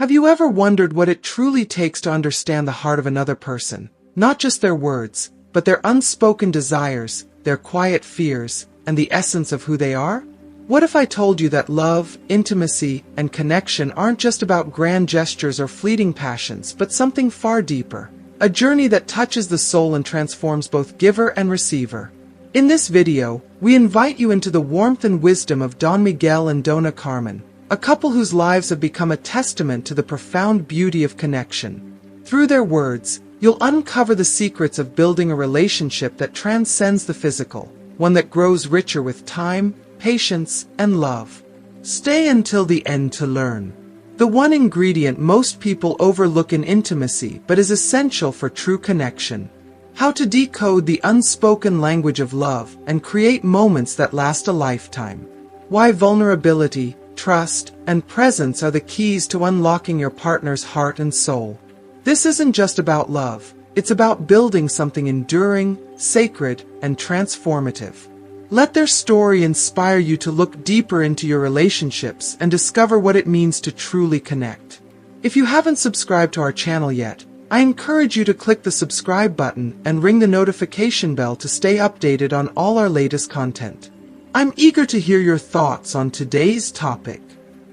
Have you ever wondered what it truly takes to understand the heart of another person? Not just their words, but their unspoken desires, their quiet fears, and the essence of who they are? What if I told you that love, intimacy, and connection aren't just about grand gestures or fleeting passions, but something far deeper? A journey that touches the soul and transforms both giver and receiver. In this video, we invite you into the warmth and wisdom of Don Miguel and Dona Carmen, a couple whose lives have become a testament to the profound beauty of connection. Through their words, you'll uncover the secrets of building a relationship that transcends the physical, one that grows richer with time, patience, and love. Stay until the end to learn the one ingredient most people overlook in intimacy but is essential for true connection. How to decode the unspoken language of love and create moments that last a lifetime. Why vulnerability, trust, and presence are the keys to unlocking your partner's heart and soul. This isn't just about love, it's about building something enduring, sacred, and transformative. Let their story inspire you to look deeper into your relationships and discover what it means to truly connect. If you haven't subscribed to our channel yet, I encourage you to click the subscribe button and ring the notification bell to stay updated on all our latest content. I'm eager to hear your thoughts on today's topic.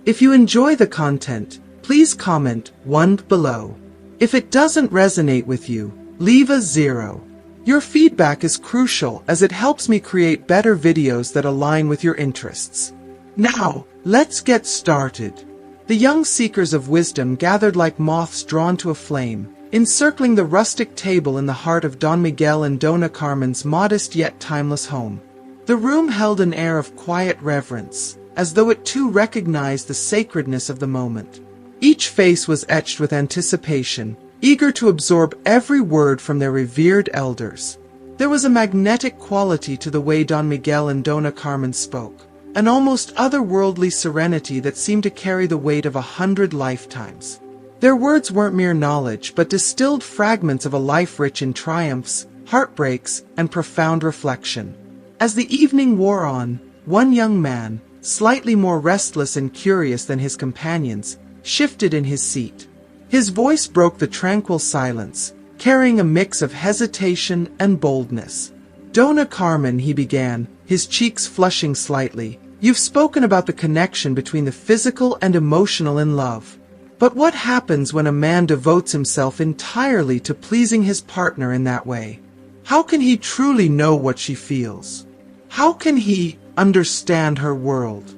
If you enjoy the content, please comment 1 below. If it doesn't resonate with you, leave a 0. Your feedback is crucial as it helps me create better videos that align with your interests. Now, let's get started. The young seekers of wisdom gathered like moths drawn to a flame, encircling the rustic table in the heart of Don Miguel and Dona Carmen's modest yet timeless home. The room held an air of quiet reverence, as though it too recognized the sacredness of the moment. Each face was etched with anticipation, eager to absorb every word from their revered elders. There was a magnetic quality to the way Don Miguel and Dona Carmen spoke, an almost otherworldly serenity that seemed to carry the weight of 100 lifetimes. Their words weren't mere knowledge, but distilled fragments of a life rich in triumphs, heartbreaks, and profound reflection. As the evening wore on, one young man, slightly more restless and curious than his companions, shifted in his seat. His voice broke the tranquil silence, carrying a mix of hesitation and boldness. "Dona Carmen," he began, his cheeks flushing slightly, "you've spoken about the connection between the physical and emotional in love. But what happens when a man devotes himself entirely to pleasing his partner in that way? How can he truly know what she feels? How can he understand her world?"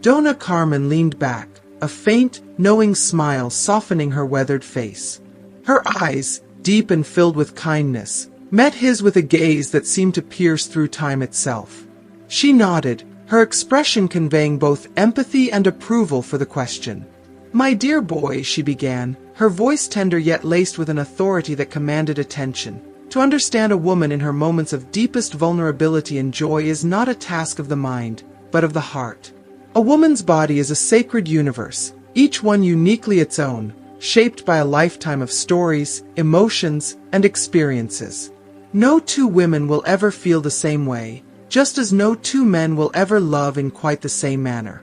Dona Carmen leaned back, a faint, knowing smile softening her weathered face. Her eyes, deep and filled with kindness, met his with a gaze that seemed to pierce through time itself. She nodded, her expression conveying both empathy and approval for the question. "My dear boy," she began, her voice tender yet laced with an authority that commanded attention. "To understand a woman in her moments of deepest vulnerability and joy is not a task of the mind, but of the heart. A woman's body is a sacred universe, each one uniquely its own, shaped by a lifetime of stories, emotions, and experiences. No two women will ever feel the same way, just as no two men will ever love in quite the same manner.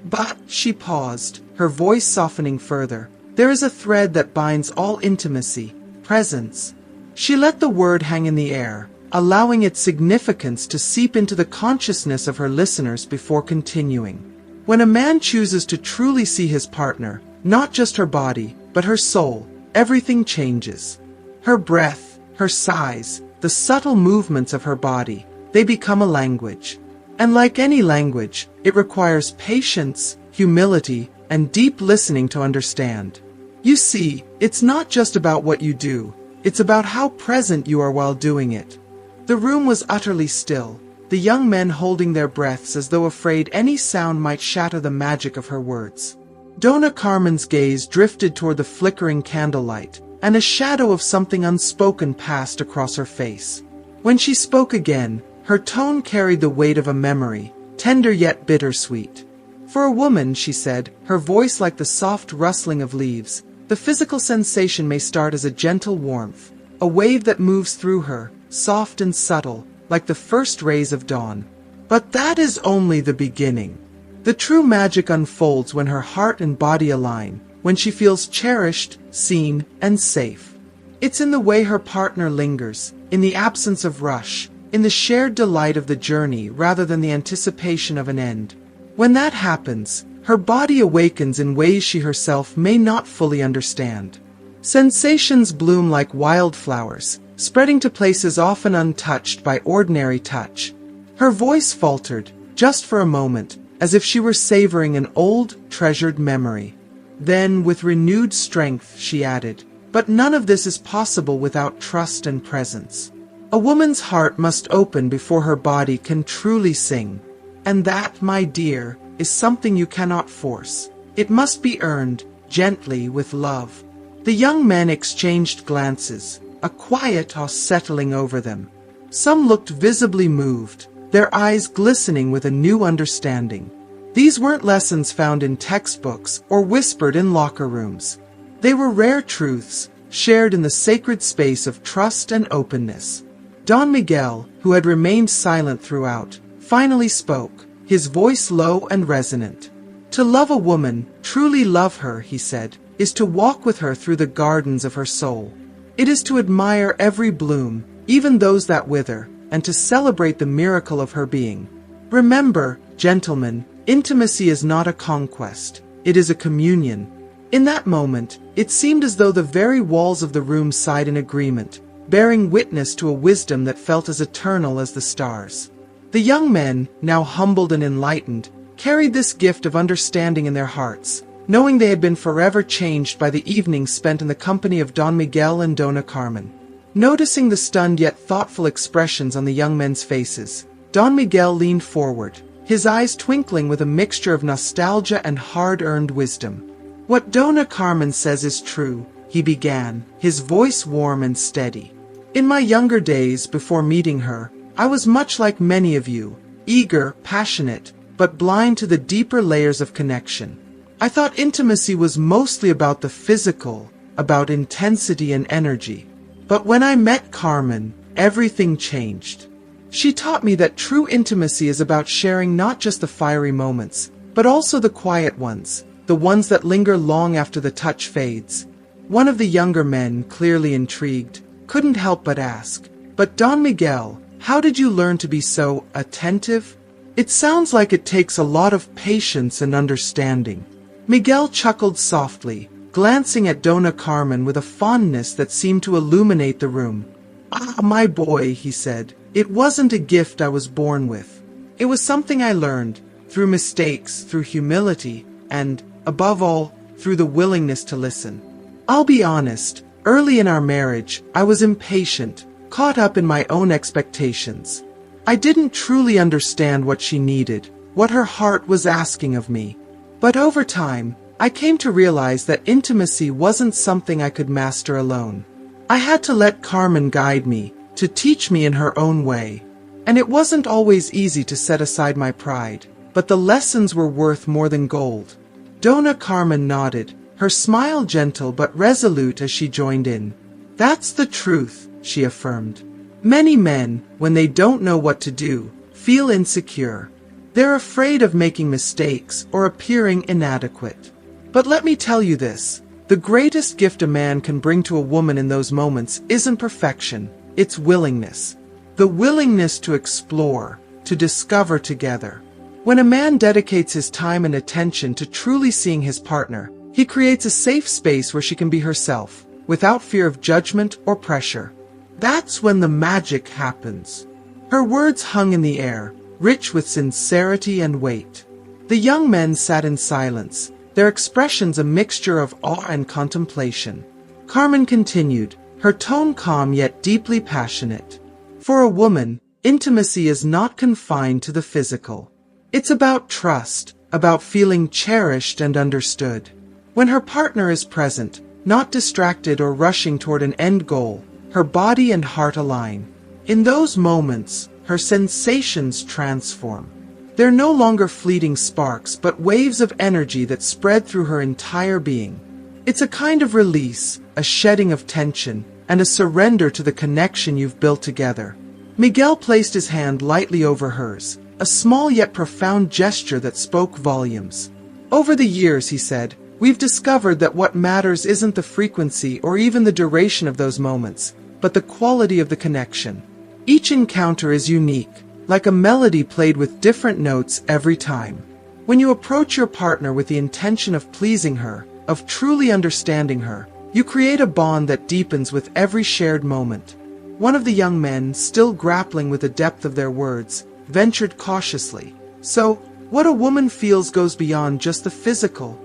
But," she paused, her voice softening further, "there is a thread that binds all intimacy, presence." She let the word hang in the air, allowing its significance to seep into the consciousness of her listeners before continuing. When a man chooses to truly see his partner, not just her body, but her soul, everything changes. Her breath, her sighs, the subtle movements of her body, they become a language. And like any language, it requires patience, humility, and deep listening to understand. You see, it's not just about what you do, it's about how present you are while doing it. The room was utterly still, the young men holding their breaths as though afraid any sound might shatter the magic of her words. Dona Carmen's gaze drifted toward the flickering candlelight, and a shadow of something unspoken passed across her face. When she spoke again, her tone carried the weight of a memory, tender yet bittersweet. "For a woman," she said, her voice like the soft rustling of leaves, "the physical sensation may start as a gentle warmth, a wave that moves through her, soft and subtle, like the first rays of dawn. But that is only the beginning. The true magic unfolds when her heart and body align, when she feels cherished, seen, and safe. It's in the way her partner lingers, in the absence of rush, in the shared delight of the journey rather than the anticipation of an end. When that happens, her body awakens in ways she herself may not fully understand. Sensations bloom like wildflowers, spreading to places often untouched by ordinary touch. Her voice faltered, just for a moment, as if she were savoring an old, treasured memory. Then, with renewed strength, she added, "But none of this is possible without trust and presence. A woman's heart must open before her body can truly sing. And that, my dear, is something you cannot force. It must be earned, gently, with love." The young men exchanged glances, a quiet awe settling over them. Some looked visibly moved, their eyes glistening with a new understanding. These weren't lessons found in textbooks or whispered in locker rooms. They were rare truths, shared in the sacred space of trust and openness. Don Miguel, who had remained silent throughout, finally spoke, his voice low and resonant. "To love a woman, truly love her," he said, "is to walk with her through the gardens of her soul. It is to admire every bloom, even those that wither, and to celebrate the miracle of her being. Remember, gentlemen, intimacy is not a conquest, it is a communion." In that moment, it seemed as though the very walls of the room sighed in agreement, bearing witness to a wisdom that felt as eternal as the stars. The young men, now humbled and enlightened, carried this gift of understanding in their hearts, knowing they had been forever changed by the evening spent in the company of Don Miguel and Dona Carmen. Noticing the stunned yet thoughtful expressions on the young men's faces, Don Miguel leaned forward, his eyes twinkling with a mixture of nostalgia and hard-earned wisdom. "What Dona Carmen says is true," he began, his voice warm and steady. "In my younger days, before meeting her, I was much like many of you, eager, passionate, but blind to the deeper layers of connection. I thought intimacy was mostly about the physical, about intensity and energy. But when I met Carmen, everything changed. She taught me that true intimacy is about sharing not just the fiery moments, but also the quiet ones, the ones that linger long after the touch fades." One of the younger men, clearly intrigued, couldn't help but ask, "But Don Miguel, how did you learn to be so attentive? It sounds like it takes a lot of patience and understanding." Miguel chuckled softly, glancing at Dona Carmen with a fondness that seemed to illuminate the room. "Ah, my boy," he said, "it wasn't a gift I was born with. It was something I learned, through mistakes, through humility, and, above all, through the willingness to listen. I'll be honest, early in our marriage, I was impatient, caught up in my own expectations. I didn't truly understand what she needed, what her heart was asking of me. But over time, I came to realize that intimacy wasn't something I could master alone. I had to let Carmen guide me, to teach me in her own way. And it wasn't always easy to set aside my pride, but the lessons were worth more than gold." Dona Carmen nodded, her smile gentle but resolute as she joined in. "That's the truth," she affirmed. "Many men, when they don't know what to do, feel insecure. They're afraid of making mistakes or appearing inadequate. But let me tell you this, the greatest gift a man can bring to a woman in those moments isn't perfection, it's willingness. The willingness to explore, to discover together. When a man dedicates his time and attention to truly seeing his partner, he creates a safe space where she can be herself, without fear of judgment or pressure. That's when the magic happens." Her words hung in the air, rich with sincerity and weight. The young men sat in silence, their expressions a mixture of awe and contemplation. Carmen continued, her tone calm yet deeply passionate. "For a woman, intimacy is not confined to the physical. It's about trust, about feeling cherished and understood. When her partner is present, not distracted or rushing toward an end goal, her body and heart align. In those moments, her sensations transform. They're no longer fleeting sparks, but waves of energy that spread through her entire being. It's a kind of release, a shedding of tension, and a surrender to the connection you've built together." Miguel placed his hand lightly over hers, a small yet profound gesture that spoke volumes. "Over the years," he said, we've discovered that what matters isn't the frequency or even the duration of those moments, but the quality of the connection. Each encounter is unique, like a melody played with different notes every time. When you approach your partner with the intention of pleasing her, of truly understanding her, you create a bond that deepens with every shared moment. One of the young men, still grappling with the depth of their words, ventured cautiously. So, what a woman feels goes beyond just the physical.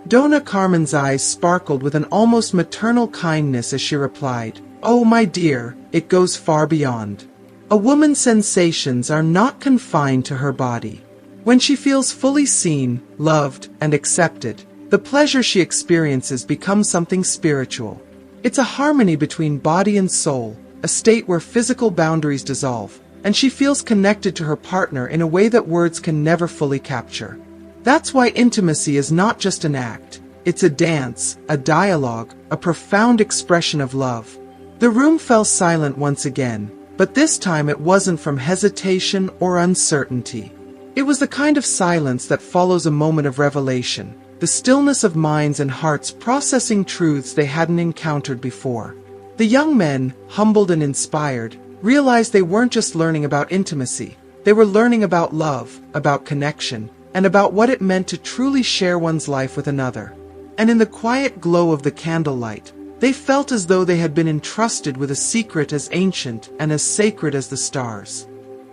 Donna Carmen's eyes sparkled with an almost maternal kindness as she replied, "Oh, my dear, it goes far beyond. A woman's sensations are not confined to her body. When she feels fully seen, loved, and accepted, the pleasure she experiences becomes something spiritual. It's a harmony between body and soul, a state where physical boundaries dissolve, and she feels connected to her partner in a way that words can never fully capture. That's why intimacy is not just an act. It's a dance, a dialogue, a profound expression of love." The room fell silent once again, but this time it wasn't from hesitation or uncertainty. It was the kind of silence that follows a moment of revelation, the stillness of minds and hearts processing truths they hadn't encountered before. The young men, humbled and inspired, realized they weren't just learning about intimacy. They were learning about love, about connection, and about what it meant to truly share one's life with another. And in the quiet glow of the candlelight, they felt as though they had been entrusted with a secret as ancient and as sacred as the stars.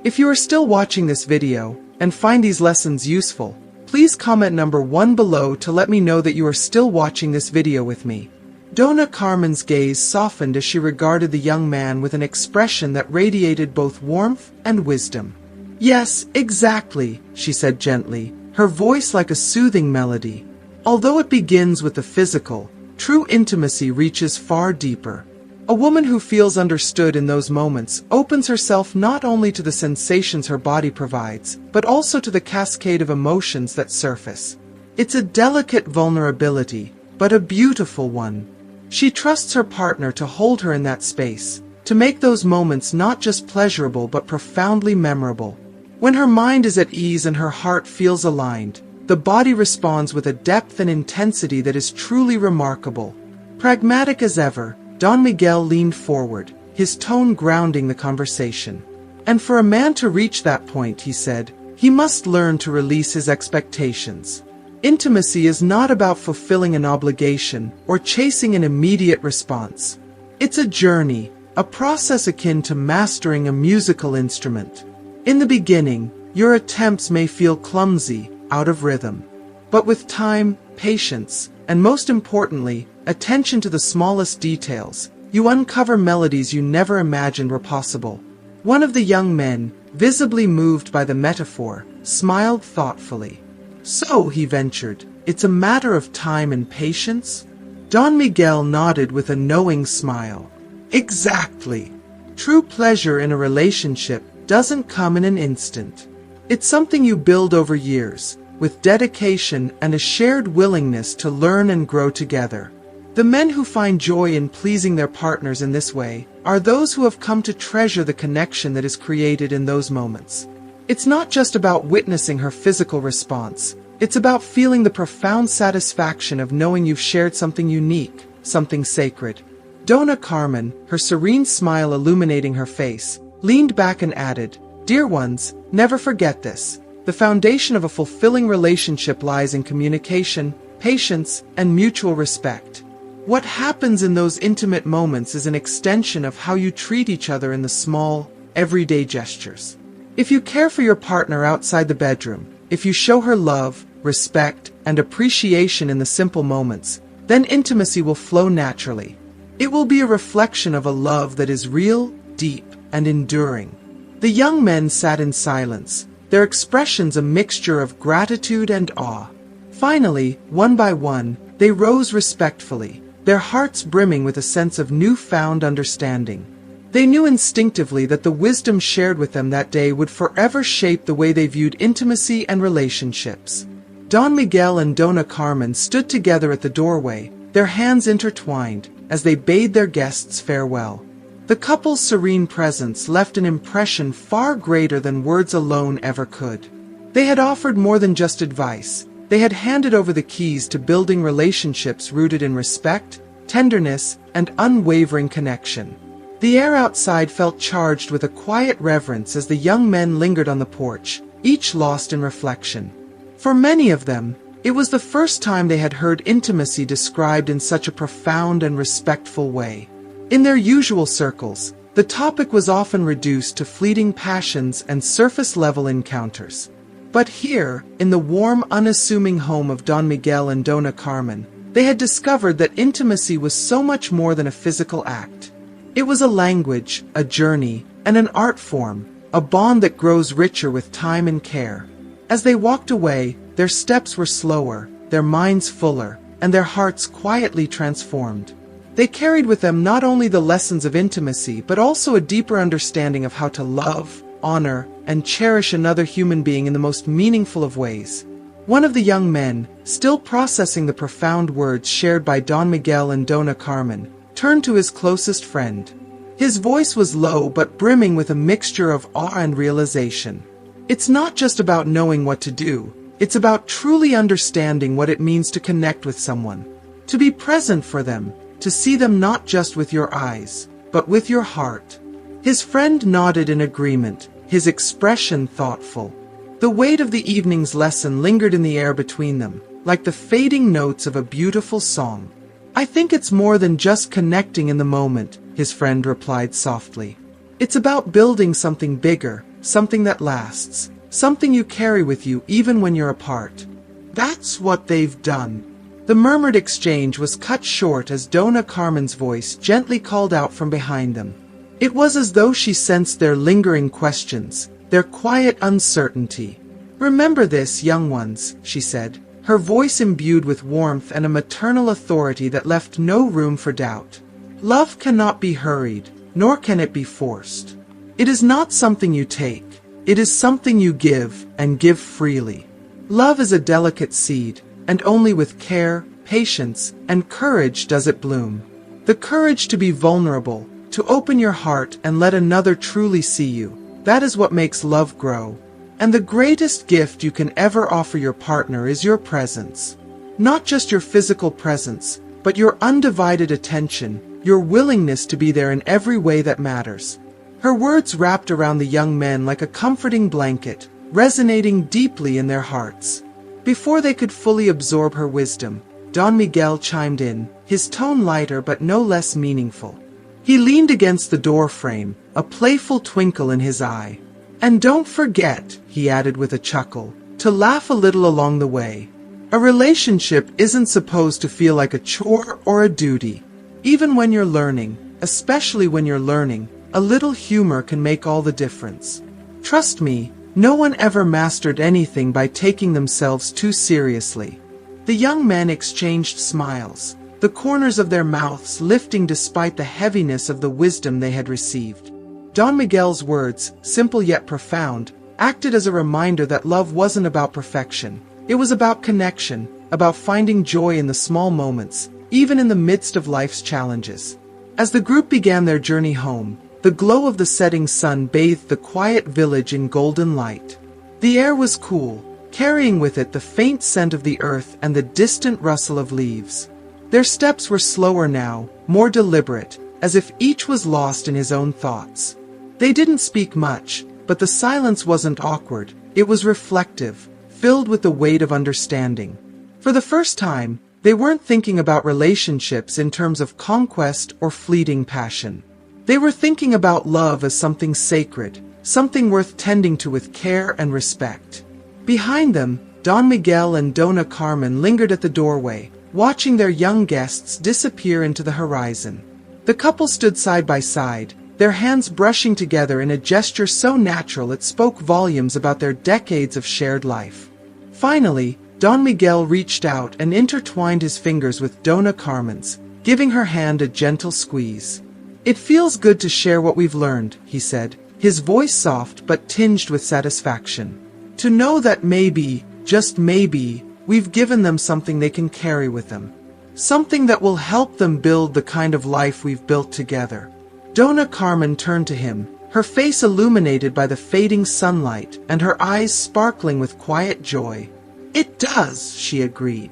If you are still watching this video and find these lessons useful, please comment number 1 below to let me know that you are still watching this video with me. Donna Carmen's gaze softened as she regarded the young man with an expression that radiated both warmth and wisdom. "Yes, exactly," she said gently, her voice like a soothing melody. "Although it begins with the physical, true intimacy reaches far deeper. A woman who feels understood in those moments opens herself not only to the sensations her body provides, but also to the cascade of emotions that surface. It's a delicate vulnerability, but a beautiful one. She trusts her partner to hold her in that space, to make those moments not just pleasurable but profoundly memorable. When her mind is at ease and her heart feels aligned, the body responds with a depth and intensity that is truly remarkable." Pragmatic as ever, Don Miguel leaned forward, his tone grounding the conversation. "And for a man to reach that point," he said, "he must learn to release his expectations. Intimacy is not about fulfilling an obligation or chasing an immediate response. It's a journey, a process akin to mastering a musical instrument. In the beginning, your attempts may feel clumsy, out of rhythm. But with time, patience, and most importantly, attention to the smallest details, you uncover melodies you never imagined were possible." One of the young men, visibly moved by the metaphor, smiled thoughtfully. "So," he ventured, "it's a matter of time and patience?" Don Miguel nodded with a knowing smile. "Exactly. True pleasure in a relationship doesn't come in an instant. It's something you build over years, with dedication and a shared willingness to learn and grow together. The men who find joy in pleasing their partners in this way are those who have come to treasure the connection that is created in those moments. It's not just about witnessing her physical response. It's about feeling the profound satisfaction of knowing you've shared something unique, something sacred." Donna Carmen, her serene smile illuminating her face, leaned back and added, "Dear ones, never forget this. The foundation of a fulfilling relationship lies in communication, patience, and mutual respect. What happens in those intimate moments is an extension of how you treat each other in the small, everyday gestures. If you care for your partner outside the bedroom, if you show her love, respect, and appreciation in the simple moments, then intimacy will flow naturally. It will be a reflection of a love that is real, deep, and enduring." The young men sat in silence, their expressions a mixture of gratitude and awe. Finally, one by one, they rose respectfully, their hearts brimming with a sense of newfound understanding. They knew instinctively that the wisdom shared with them that day would forever shape the way they viewed intimacy and relationships. Don Miguel and Donna Carmen stood together at the doorway, their hands intertwined, as they bade their guests farewell. The couple's serene presence left an impression far greater than words alone ever could. They had offered more than just advice. They had handed over the keys to building relationships rooted in respect, tenderness, and unwavering connection. The air outside felt charged with a quiet reverence as the young men lingered on the porch, each lost in reflection. For many of them, it was the first time they had heard intimacy described in such a profound and respectful way. In their usual circles, the topic was often reduced to fleeting passions and surface-level encounters. But here, in the warm, unassuming home of Don Miguel and Dona Carmen, they had discovered that intimacy was so much more than a physical act. It was a language, a journey, and an art form, a bond that grows richer with time and care. As they walked away, their steps were slower, their minds fuller, and their hearts quietly transformed. They carried with them not only the lessons of intimacy, but also a deeper understanding of how to love, honor, and cherish another human being in the most meaningful of ways. One of the young men, still processing the profound words shared by Don Miguel and Dona Carmen, turned to his closest friend. His voice was low but brimming with a mixture of awe and realization. It's not just about knowing what to do, it's about truly understanding what it means to connect with someone, to be present for them, to see them not just with your eyes, but with your heart. His friend nodded in agreement, his expression thoughtful. The weight of the evening's lesson lingered in the air between them, like the fading notes of a beautiful song. "I think it's more than just connecting in the moment," his friend replied softly. "It's about building something bigger, something that lasts, something you carry with you even when you're apart." "That's what they've done." The murmured exchange was cut short as Dona Carmen's voice gently called out from behind them. It was as though she sensed their lingering questions, their quiet uncertainty. "Remember this, young ones," she said, her voice imbued with warmth and a maternal authority that left no room for doubt. "Love cannot be hurried, nor can it be forced. It is not something you take, it is something you give, and give freely. Love is a delicate seed, and only with care, patience, and courage does it bloom. The courage to be vulnerable, to open your heart and let another truly see you, that is what makes love grow. And the greatest gift you can ever offer your partner is your presence. Not just your physical presence, but your undivided attention, your willingness to be there in every way that matters." Her words wrapped around the young men like a comforting blanket, resonating deeply in their hearts. Before they could fully absorb her wisdom, Don Miguel chimed in, his tone lighter but no less meaningful. He leaned against the door frame, a playful twinkle in his eye. "And don't forget," he added with a chuckle, "to laugh a little along the way. A relationship isn't supposed to feel like a chore or a duty. Even when you're learning, especially when you're learning, a little humor can make all the difference. Trust me, no one ever mastered anything by taking themselves too seriously." The young men exchanged smiles, the corners of their mouths lifting despite the heaviness of the wisdom they had received. Don Miguel's words, simple yet profound, acted as a reminder that love wasn't about perfection. It was about connection, about finding joy in the small moments, even in the midst of life's challenges. As the group began their journey home, the glow of the setting sun bathed the quiet village in golden light. The air was cool, carrying with it the faint scent of the earth and the distant rustle of leaves. Their steps were slower now, more deliberate, as if each was lost in his own thoughts. They didn't speak much, but the silence wasn't awkward, it was reflective, filled with the weight of understanding. For the first time, they weren't thinking about relationships in terms of conquest or fleeting passion. They were thinking about love as something sacred, something worth tending to with care and respect. Behind them, Don Miguel and Dona Carmen lingered at the doorway, watching their young guests disappear into the horizon. The couple stood side by side, their hands brushing together in a gesture so natural it spoke volumes about their decades of shared life. Finally, Don Miguel reached out and intertwined his fingers with Dona Carmen's, giving her hand a gentle squeeze. "It feels good to share what we've learned," he said, his voice soft but tinged with satisfaction. "To know that maybe, just maybe, we've given them something they can carry with them. Something that will help them build the kind of life we've built together." Dona Carmen turned to him, her face illuminated by the fading sunlight and her eyes sparkling with quiet joy. It does, she agreed.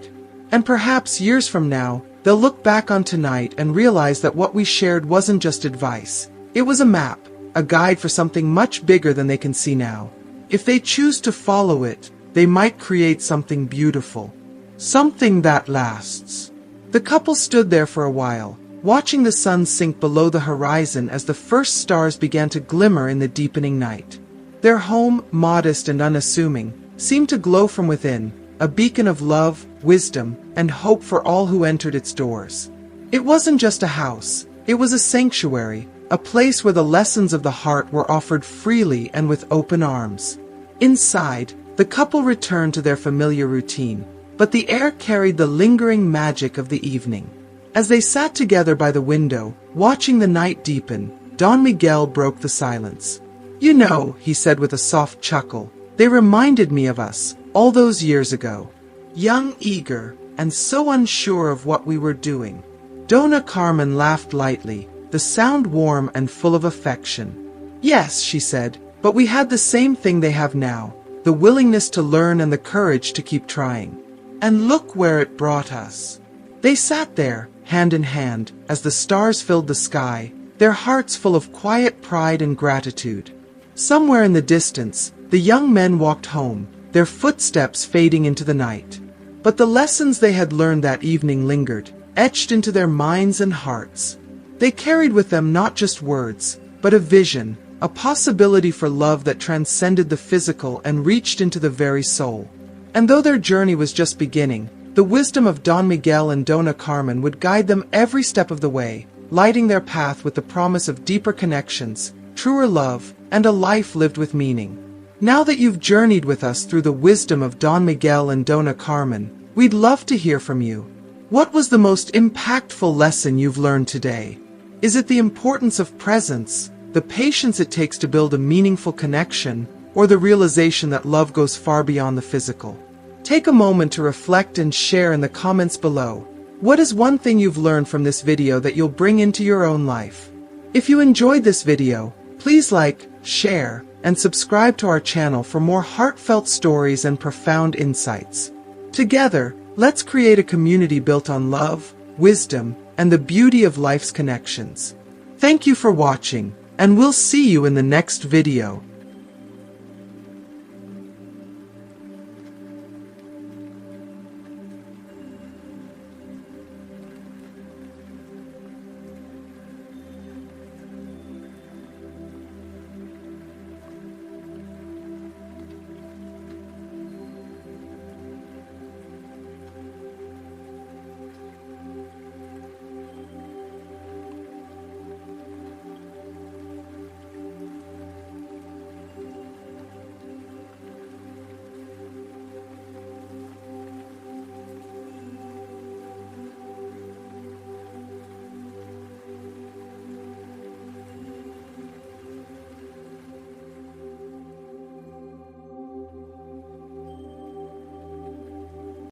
And perhaps years from now, they'll look back on tonight and realize that what we shared wasn't just advice. It was a map, a guide for something much bigger than they can see now. If they choose to follow it, they might create something beautiful. Something that lasts. The couple stood there for a while, watching the sun sink below the horizon as the first stars began to glimmer in the deepening night. Their home, modest and unassuming, seemed to glow from within, a beacon of love, wisdom, and hope for all who entered its doors. It wasn't just a house, it was a sanctuary, a place where the lessons of the heart were offered freely and with open arms. Inside, the couple returned to their familiar routine, but the air carried the lingering magic of the evening. As they sat together by the window, watching the night deepen, Don Miguel broke the silence. "You know," he said with a soft chuckle, "they reminded me of us, all those years ago. Young, eager, and so unsure of what we were doing." Dona Carmen laughed lightly, the sound warm and full of affection. "Yes," she said, "but we had the same thing they have now, the willingness to learn and the courage to keep trying. And look where it brought us." They sat there, hand in hand, as the stars filled the sky, their hearts full of quiet pride and gratitude. Somewhere in the distance, the young men walked home, their footsteps fading into the night. But the lessons they had learned that evening lingered, etched into their minds and hearts. They carried with them not just words, but a vision, a possibility for love that transcended the physical and reached into the very soul. And though their journey was just beginning, the wisdom of Don Miguel and Dona Carmen would guide them every step of the way, lighting their path with the promise of deeper connections, truer love, and a life lived with meaning. Now that you've journeyed with us through the wisdom of Don Miguel and Dona Carmen, we'd love to hear from you. What was the most impactful lesson you've learned today? Is it the importance of presence, the patience it takes to build a meaningful connection, or the realization that love goes far beyond the physical? Take a moment to reflect and share in the comments below. What is one thing you've learned from this video that you'll bring into your own life? If you enjoyed this video, please like, share, and subscribe to our channel for more heartfelt stories and profound insights. Together, let's create a community built on love, wisdom, and the beauty of life's connections. Thank you for watching, and we'll see you in the next video.